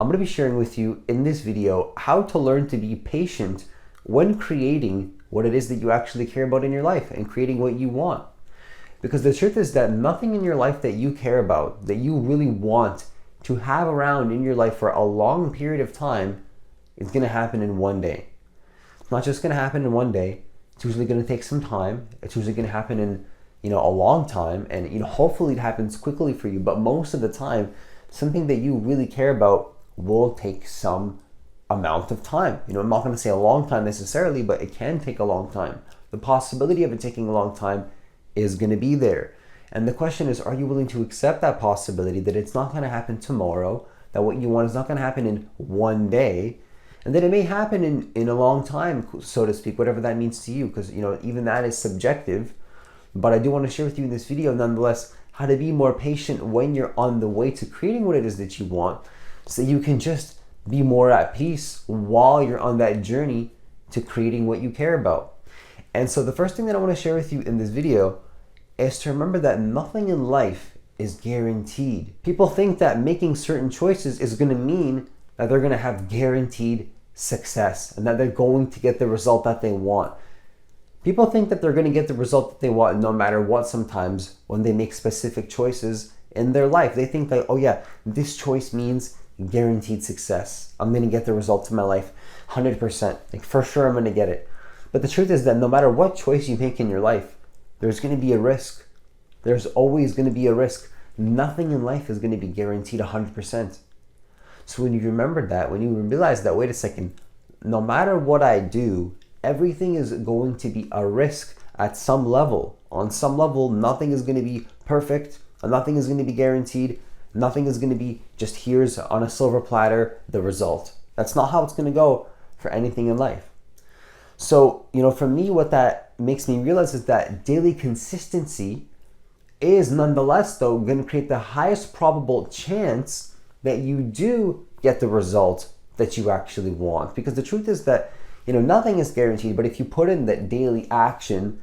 I'm going to be sharing with you in this video how to learn to be patient when creating what it is that you actually care about in your life and creating what you want. Because the truth is that nothing in your life that you care about, that you really want to have around in your life for a long period of time, is going to happen in one day. It's not just going to happen in one day. It's usually going to take some time. It's usually going to happen in a long time, and hopefully it happens quickly for you. But most of the time, something that you really care about will take some amount of time. I'm not going to say a long time necessarily, but it can take a long time. The possibility of it taking a long time is going to be there. And the question is, are you willing to accept that possibility that it's not going to happen tomorrow, that what you want is not going to happen in one day, and that it may happen in a long time, so to speak, whatever that means to you, because even that is subjective. But I do want to share with you in this video, nonetheless, how to be more patient when you're on the way to creating what it is that you want, so that you can just be more at peace while you're on that journey to creating what you care about. And so the first thing that I want to share with you in this video is to remember that nothing in life is guaranteed. People think that making certain choices is going to mean that they're going to have guaranteed success and that they're going to get the result that they want. People think that they're going to get the result that they want no matter what sometimes when they make specific choices in their life. They think like, oh yeah, this choice means guaranteed success. I'm going to get the result in my life 100%. Like for sure I'm going to get it. But the truth is that no matter what choice you make in your life, there's going to be a risk. There's always going to be a risk. Nothing in life is going to be guaranteed 100%. So when you remember that, when you realize that, wait a second, no matter what I do, everything is going to be a risk at some level. On some level, nothing is going to be perfect, and nothing is going to be guaranteed. Nothing is going to be just here's on a silver platter the result. That's not how it's going to go for anything in life. So, for me, what that makes me realize is that daily consistency is nonetheless, though, going to create the highest probable chance that you do get the result that you actually want. Because the truth is that nothing is guaranteed, but if you put in that daily action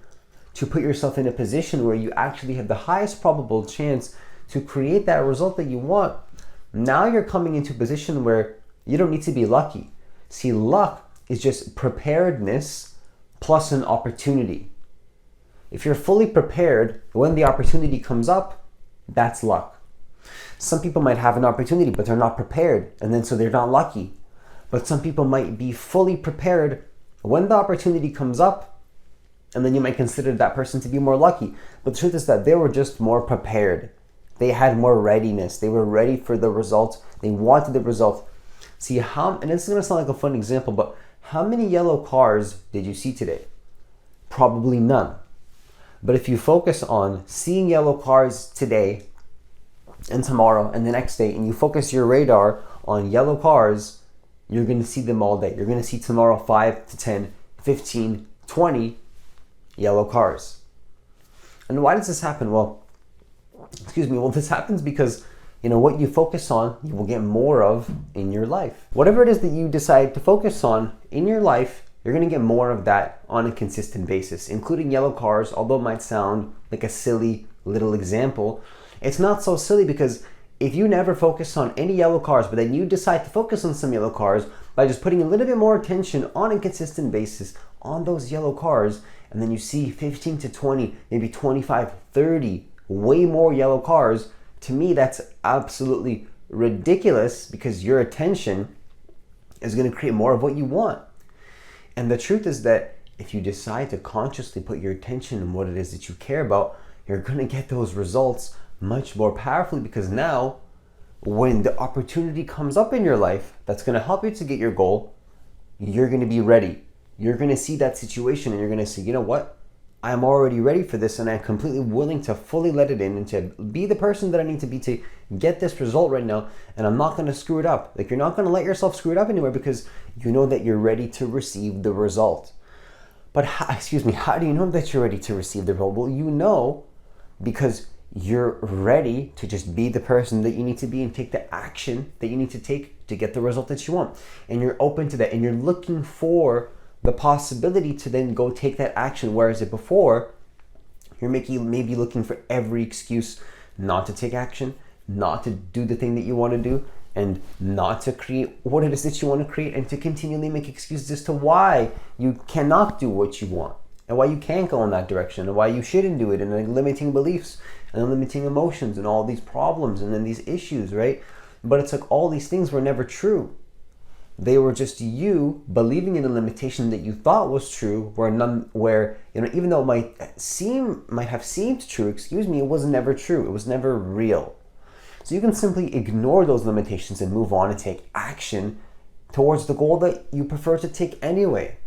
to put yourself in a position where you actually have the highest probable chance to create that result that you want, now you're coming into a position where you don't need to be lucky. See, luck is just preparedness plus an opportunity. If you're fully prepared when the opportunity comes up, that's luck. Some people might have an opportunity, but they're not prepared, and then so they're not lucky. But some people might be fully prepared when the opportunity comes up, and then you might consider that person to be more lucky. But the truth is that they were just more prepared. They had more readiness. They were ready for the result. They wanted the result. See and this is going to sound like a fun example, but how many yellow cars did you see today? Probably none. But if you focus on seeing yellow cars today and tomorrow and the next day, and you focus your radar on yellow cars, you're going to see them all day. You're going to see tomorrow 5 to 10, 15, 20 yellow cars. And why does this happen? Well, this happens because what you focus on, you will get more of in your life. Whatever it is that you decide to focus on in your life, you're going to get more of that on a consistent basis, including yellow cars. Although it might sound like a silly little example, it's not so silly, because if you never focus on any yellow cars, but then you decide to focus on some yellow cars by just putting a little bit more attention on a consistent basis on those yellow cars, and then you see 15 to 20, maybe 25, 30, way more yellow cars, to me, that's absolutely ridiculous, because your attention is going to create more of what you want. And the truth is that if you decide to consciously put your attention on what it is that you care about, you're going to get those results much more powerfully, because now when the opportunity comes up in your life that's going to help you to get your goal, you're going to be ready. You're going to see that situation and you're going to say, you know what? I'm already ready for this, and I'm completely willing to fully let it in and to be the person that I need to be to get this result right now, and I'm not going to screw it up. Like, you're not going to let yourself screw it up anywhere, because you know that you're ready to receive the result. But how do you know that you're ready to receive the result? Well, you know because you're ready to just be the person that you need to be and take the action that you need to take to get the result that you want. And you're open to that, and you're looking for the possibility to then go take that action. Whereas if before, you're maybe looking for every excuse not to take action, not to do the thing that you want to do, and not to create what it is that you want to create, and to continually make excuses as to why you cannot do what you want and why you can't go in that direction and why you shouldn't do it, and like limiting beliefs and limiting emotions and all these problems and then these issues, right? But it's like all these things were never true. They were just you believing in a limitation that you thought was true, where even though it might have seemed true, it was never true. It was never real. So you can simply ignore those limitations and move on and take action towards the goal that you prefer to take anyway.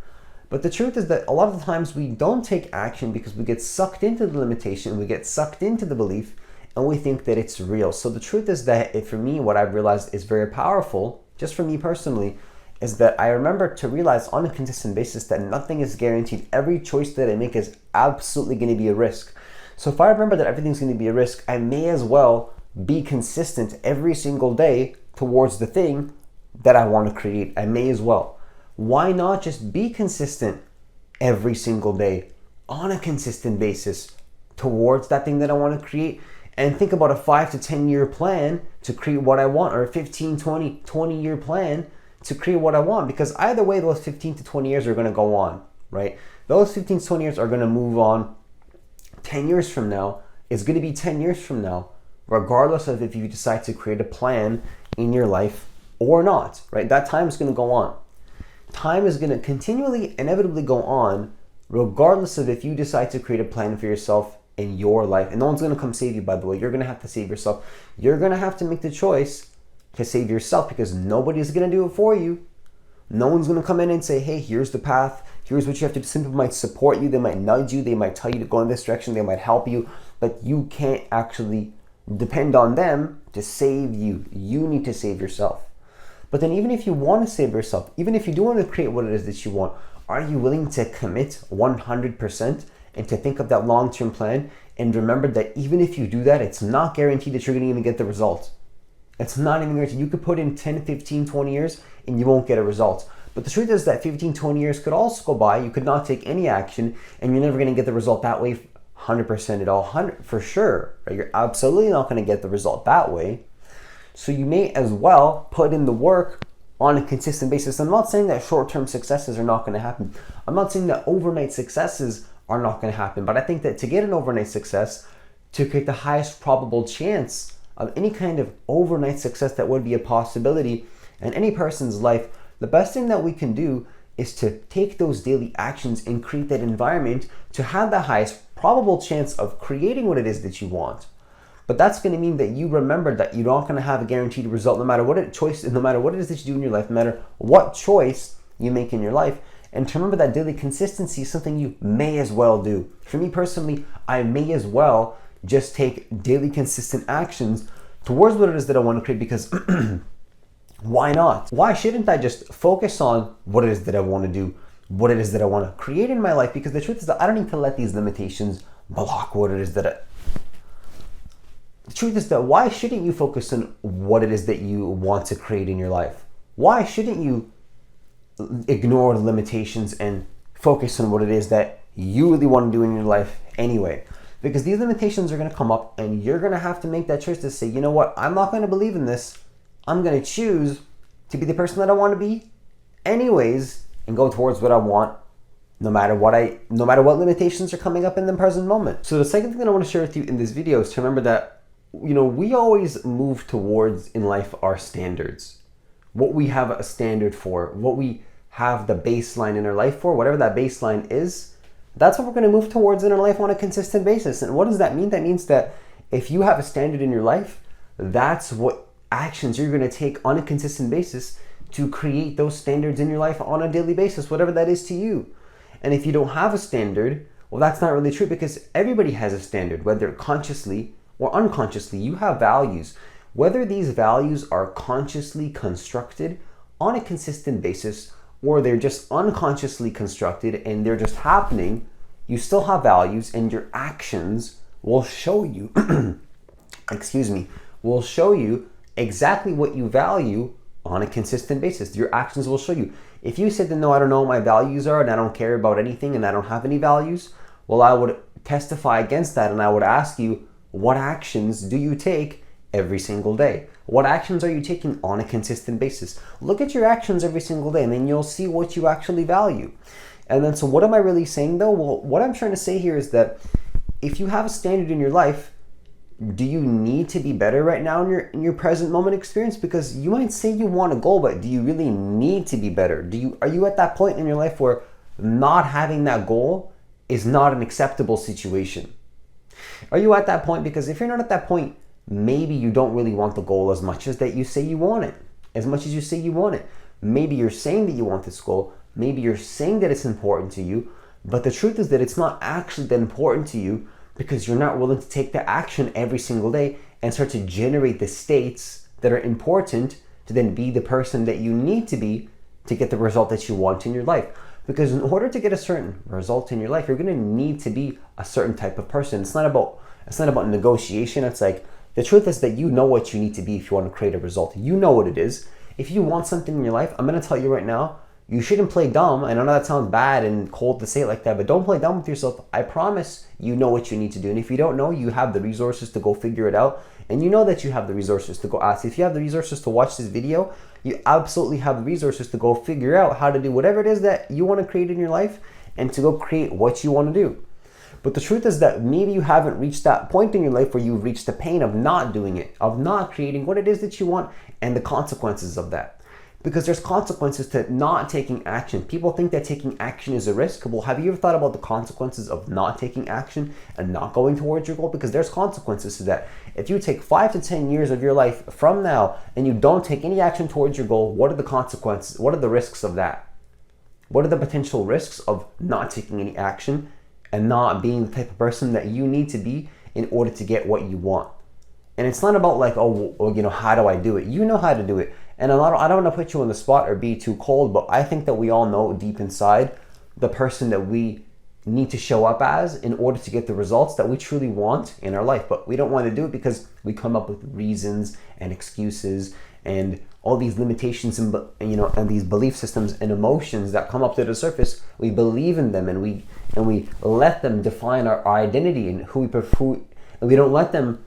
But the truth is that a lot of the times we don't take action because we get sucked into the limitation, we get sucked into the belief, and we think that it's real. So the truth is that for me, what I've realized is very powerful, just for me personally, is that I remember to realize on a consistent basis that nothing is guaranteed. Every choice that I make is absolutely going to be a risk. So if I remember that everything's going to be a risk, I may as well be consistent every single day towards the thing that I want to create. I may as well. Why not just be consistent every single day on a consistent basis towards that thing that I want to create, and think about a 5 to 10 year plan to create what I want, or a 15, 20 year plan to create what I want? Because either way, those 15 to 20 years are going to go on, right? Those 15 to 20 years are going to move on. 10 years from now is going to be 10 years from now, regardless of if you decide to create a plan in your life or not, right? That time is going to go on. Time is going to continually, inevitably go on, regardless of if you decide to create a plan for yourself in your life. And no one's going to come save you, by the way. You're going to have to save yourself. You're going to have to make the choice to save yourself, because nobody's going to do it for you. No one's going to come in and say, hey, here's the path. Here's what you have to do. Some people might support you. They might nudge you. They might tell you to go in this direction. They might help you. But you can't actually depend on them to save you. You need to save yourself. But then even if you want to save yourself, even if you do want to create what it is that you want, are you willing to commit 100% and to think of that long-term plan? And remember that even if you do that, it's not guaranteed that you're going to even get the result. It's not even guaranteed. You could put in 10, 15, 20 years and you won't get a result. But the truth is that 15, 20 years could also go by. You could not take any action and you're never going to get the result that way 100% at all, for sure. Right? You're absolutely not going to get the result that way. So you may as well put in the work on a consistent basis. I'm not saying that short-term successes are not going to happen. I'm not saying that overnight successes are not going to happen. But I think that to get an overnight success, to create the highest probable chance of any kind of overnight success that would be a possibility in any person's life, the best thing that we can do is to take those daily actions and create that environment to have the highest probable chance of creating what it is that you want. But that's going to mean that you remember that you're not going to have a guaranteed result no matter what it is that you do in your life, no matter what choice you make in your life. And to remember that daily consistency is something you may as well do. For me personally, I may as well just take daily consistent actions towards what it is that I want to create, because why not? Why shouldn't I just focus on what it is that I want to do, what it is that I want to create in my life? Because the truth is that I don't need to let these limitations block what it is that The truth is that why shouldn't you focus on what it is that you want to create in your life? Why shouldn't you ignore the limitations and focus on what it is that you really want to do in your life anyway? Because these limitations are going to come up and you're going to have to make that choice to say, you know what, I'm not going to believe in this. I'm going to choose to be the person that I want to be anyways and go towards what I want, no matter what limitations are coming up in the present moment. So the second thing that I want to share with you in this video is to remember that we always move towards in life our standards. What we have a standard for, what we have the baseline in our life for, whatever that baseline is, that's what we're going to move towards in our life on a consistent basis. And what does that mean? That means that if you have a standard in your life, that's what actions you're going to take on a consistent basis to create those standards in your life on a daily basis, whatever that is to you. And if you don't have a standard, well, that's not really true, because everybody has a standard, whether consciously or unconsciously. You have values. Whether these values are consciously constructed on a consistent basis or they're just unconsciously constructed and they're just happening, you still have values, and your actions will show you will show you exactly what you value on a consistent basis. Your actions will show you. If you said that, no, I don't know what my values are and I don't care about anything and I don't have any values, well, I would testify against that and I would ask you, what actions do you take every single day? What actions are you taking on a consistent basis? Look at your actions every single day, and then you'll see what you actually value. And then, so what am I really saying though? Well, what I'm trying to say here is that if you have a standard in your life, do you need to be better right now in your present moment experience? Because you might say you want a goal, but do you really need to be better? Are you at that point in your life where not having that goal is not an acceptable situation? Are you at that point? Because if you're not at that point, maybe you don't really want the goal as much as that you say you want it. As much as you say you want it. Maybe you're saying that you want this goal. Maybe you're saying that it's important to you, but the truth is that it's not actually that important to you, because you're not willing to take the action every single day and start to generate the states that are important to then be the person that you need to be to get the result that you want in your life. Because in order to get a certain result in your life, you're going to need to be a certain type of person. It's not about negotiation. It's like, the truth is that you know what you need to be if you want to create a result. You know what it is. If you want something in your life, I'm going to tell you right now, you shouldn't play dumb. I know that sounds bad and cold to say it like that, but don't play dumb with yourself. I promise you know what you need to do. And if you don't know, you have the resources to go figure it out. And you know that you have the resources to go ask. If you have the resources to watch this video, you absolutely have the resources to go figure out how to do whatever it is that you want to create in your life and to go create what you want to do. But the truth is that maybe you haven't reached that point in your life where you've reached the pain of not doing it, of not creating what it is that you want and the consequences of that. Because there's consequences to not taking action. People think that taking action is a risk. Well, have you ever thought about the consequences of not taking action and not going towards your goal? Because there's consequences to that. If you take 5 to 10 years of your life from now and you don't take any action towards your goal, what are the consequences? What are the risks of that? What are the potential risks of not taking any action and not being the type of person that you need to be in order to get what you want? And it's not about like, how do I do it? You know how to do it. And I don't want to put you on the spot or be too cold, but I think that we all know deep inside the person that we need to show up as in order to get the results that we truly want in our life. But we don't want to do it because we come up with reasons and excuses and all these limitations and these belief systems and emotions that come up to the surface. We believe in them and we let them define our identity and who we prefer, and we don't let them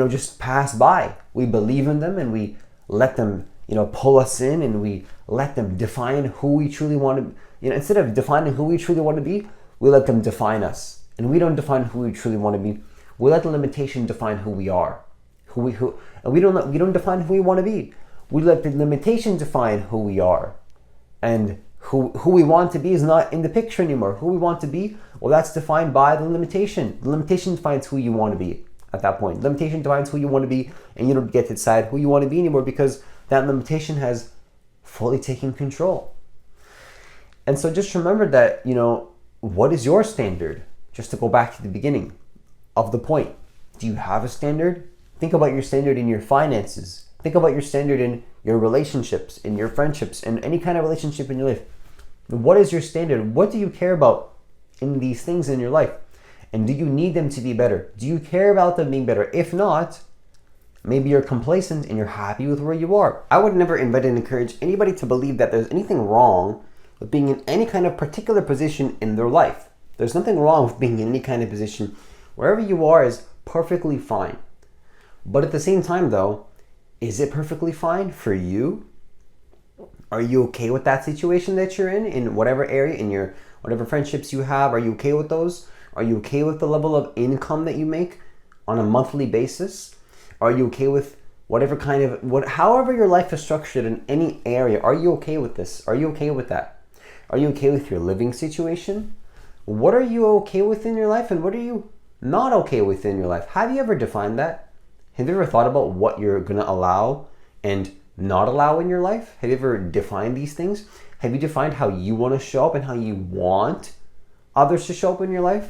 just pass by. We believe in them and we let them, pull us in, and we let them define who we truly want to, instead of defining who we truly want to be, we let them define us. And we don't define who we truly want to be. We let the limitation define who we are. And we don't define who we want to be. We let the limitation define who we are. And who we want to be is not in the picture anymore. Who we want to be, well, that's defined by the limitation. The limitation defines who you want to be. At that point, limitation defines who you want to be, and you don't get to decide who you want to be anymore because that limitation has fully taken control. And so just remember that, what is your standard? Just to go back to the beginning of the point. Do you have a standard? Think about your standard in your finances. Think about your standard in your relationships, in your friendships, in any kind of relationship in your life. What is your standard? What do you care about in these things in your life? And do you need them to be better? Do you care about them being better? If not, maybe you're complacent and you're happy with where you are. I would never invite and encourage anybody to believe that there's anything wrong with being in any kind of particular position in their life. There's nothing wrong with being in any kind of position. Wherever you are is perfectly fine. But at the same time though, is it perfectly fine for you? Are you okay with that situation that you're in whatever area, in your whatever friendships you have? Are you okay with those? Are you okay with the level of income that you make on a monthly basis? Are you okay with however your life is structured in any area? Are you okay with this? Are you okay with that? Are you okay with your living situation? What are you okay with in your life and what are you not okay with in your life? Have you ever defined that? Have you ever thought about what you're going to allow and not allow in your life? Have you ever defined these things? Have you defined how you want to show up and how you want others to show up in your life?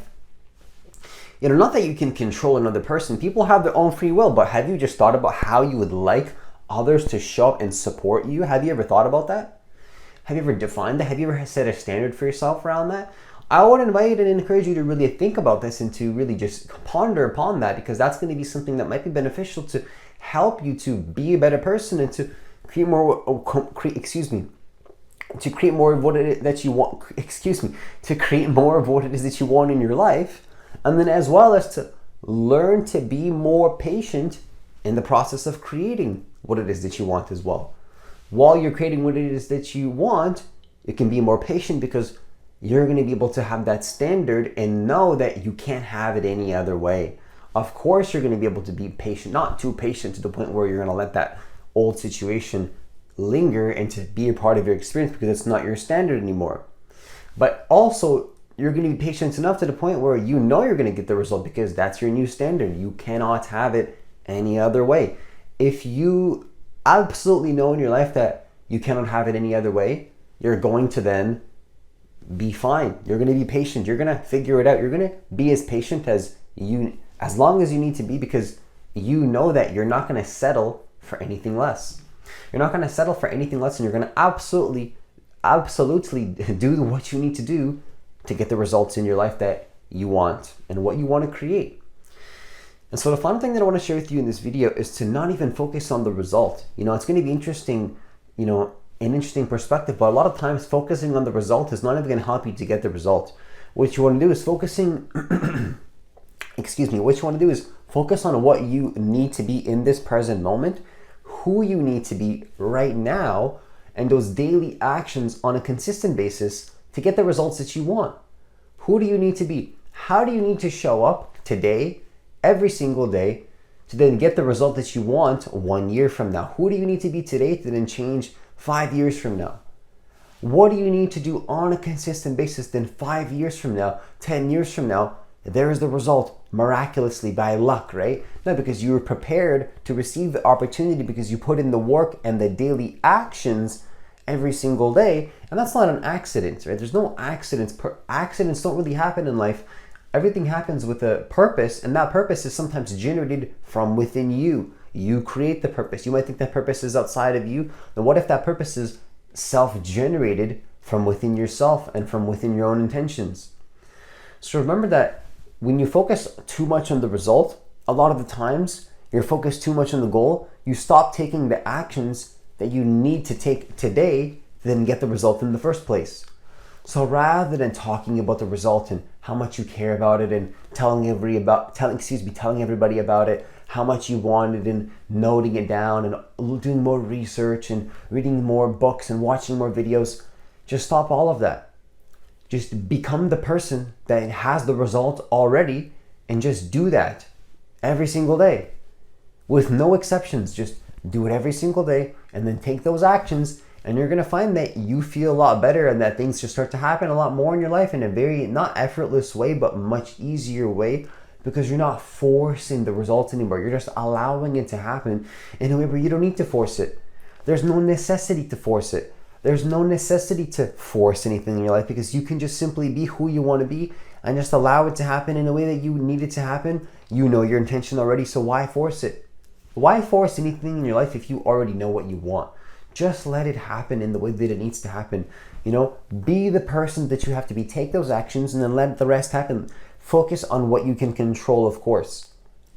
Not that you can control another person. People have their own free will, but have you just thought about how you would like others to show up and support you? Have you ever thought about that? Have you ever defined that? Have you ever set a standard for yourself around that? I would invite and encourage you to really think about this and to really just ponder upon that, because that's going to be something that might be beneficial to help you to be a better person and to create more, to create more of what it is that you want, to create more of what it is that you want in your life. And then as well as to learn to be more patient in the process of creating what it is that you want as well. While you're creating what it is that you want, you can be more patient because you're going to be able to have that standard and know that you can't have it any other way. Of course, you're going to be able to be patient, not too patient to the point where you're going to let that old situation linger and to be a part of your experience because it's not your standard anymore. But also, you're going to be patient enough to the point where you know you're going to get the result because that's your new standard. You cannot have it any other way. If you absolutely know in your life that you cannot have it any other way, you're going to then be fine. You're going to be patient. You're going to figure it out. You're going to be as patient as long as you need to be because you know that you're not going to settle for anything less. You're not going to settle for anything less, and you're going to absolutely do what you need to do to get the results in your life that you want and what you want to create. And so the fun thing that I want to share with you in this video is to not even focus on the result. It's going to be interesting, an interesting perspective, but a lot of times focusing on the result is not even going to help you to get the result. What you want to do is focus on what you need to be in this present moment, who you need to be right now, and those daily actions on a consistent basis to get the results that you want. Who do you need to be? How do you need to show up today, every single day, to then get the result that you want 1 year from now? Who do you need to be today to then change 5 years from now? What do you need to do on a consistent basis then 5 years from now, 10 years from now? There is the result miraculously by luck, right? Not because you were prepared to receive the opportunity, because you put in the work and the daily actions every single day. And that's not an accident, right? There's no accidents. Accidents don't really happen in life. Everything happens with a purpose, and that purpose is sometimes generated from within you. You create the purpose. You might think that purpose is outside of you. Then what if that purpose is self-generated from within yourself and from within your own intentions? So remember that when you focus too much on the result, a lot of the times you're focused too much on the goal, you stop taking the actions that you need to take today to then get the result in the first place. So rather than talking about the result and how much you care about it and telling everybody about it, how much you want it, and noting it down and doing more research and reading more books and watching more videos, just stop all of that. Just become the person that has the result already and just do that every single day with no exceptions. Just do it every single day and then take those actions, and you're going to find that you feel a lot better and that things just start to happen a lot more in your life in a very, not effortless way, but much easier way, because you're not forcing the results anymore. You're just allowing it to happen in a way where you don't need to force it. There's no necessity to force it. There's no necessity to force anything in your life because you can just simply be who you want to be and just allow it to happen in a way that you need it to happen. You know your intention already, so why force it? Why force anything in your life if you already know what you want? Just let it happen in the way that it needs to happen. Be the person that you have to be. Take those actions and then let the rest happen. Focus on what you can control, of course.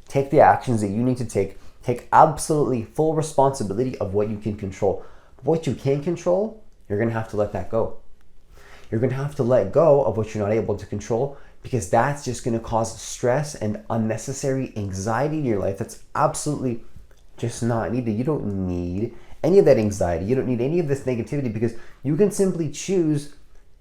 Take the actions that you need to take. Take absolutely full responsibility of what you can control. What you can't control, you're going to have to let that go. You're going to have to let go of what you're not able to control, because that's just going to cause stress and unnecessary anxiety in your life. That's absolutely just not needed. You don't need any of that anxiety. You don't need any of this negativity, because you can simply choose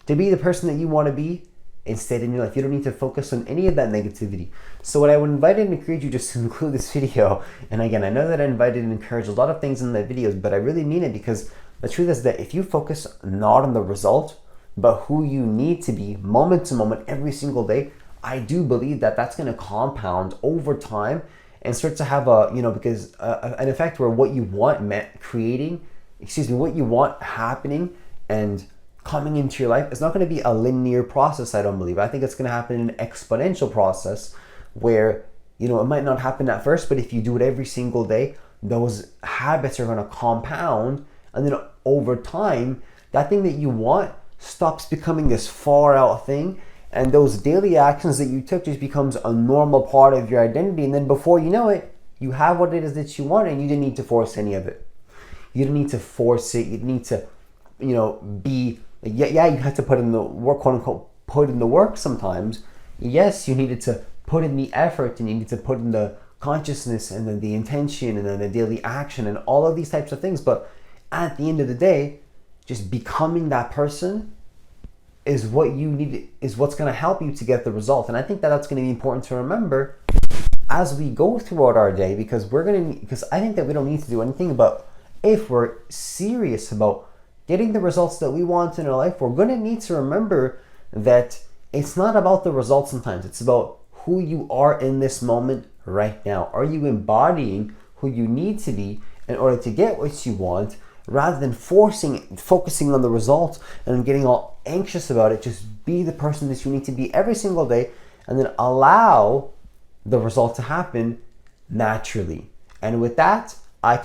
to be the person that you want to be instead in your life. You don't need to focus on any of that negativity. So what I would invite and encourage you just to include this video, and again, I know that I invited and encouraged a lot of things in the videos, but I really mean it, because the truth is that if you focus not on the result, but who you need to be moment to moment every single day, I do believe that that's going to compound over time and start to have an effect where what you want what you want happening and coming into your life, it's not going to be a linear process, I don't believe. I think it's going to happen in an exponential process where, it might not happen at first, but if you do it every single day, those habits are going to compound. And then over time, that thing that you want stops becoming this far out thing. And those daily actions that you took just becomes a normal part of your identity. And then before you know it, you have what it is that you want, and you didn't need to force any of it. You didn't need to force it. You didn't need to, you had to put in the work, quote unquote, put in the work sometimes. Yes, you needed to put in the effort, and you need to put in the consciousness and then the intention and then the daily action and all of these types of things. But at the end of the day, just becoming that person is what you need, is what's going to help you to get the result. And I think that that's going to be important to remember as we go throughout our day, because I think that we don't need to do anything, but if we're serious about getting the results that we want in our life, we're going to need to remember that it's not about the results sometimes. It's about who you are in this moment right now. Are you embodying who you need to be in order to get what you want, rather than focusing on the result and getting all anxious about it? Just be the person that you need to be every single day, and then allow the result to happen naturally. And with that, I can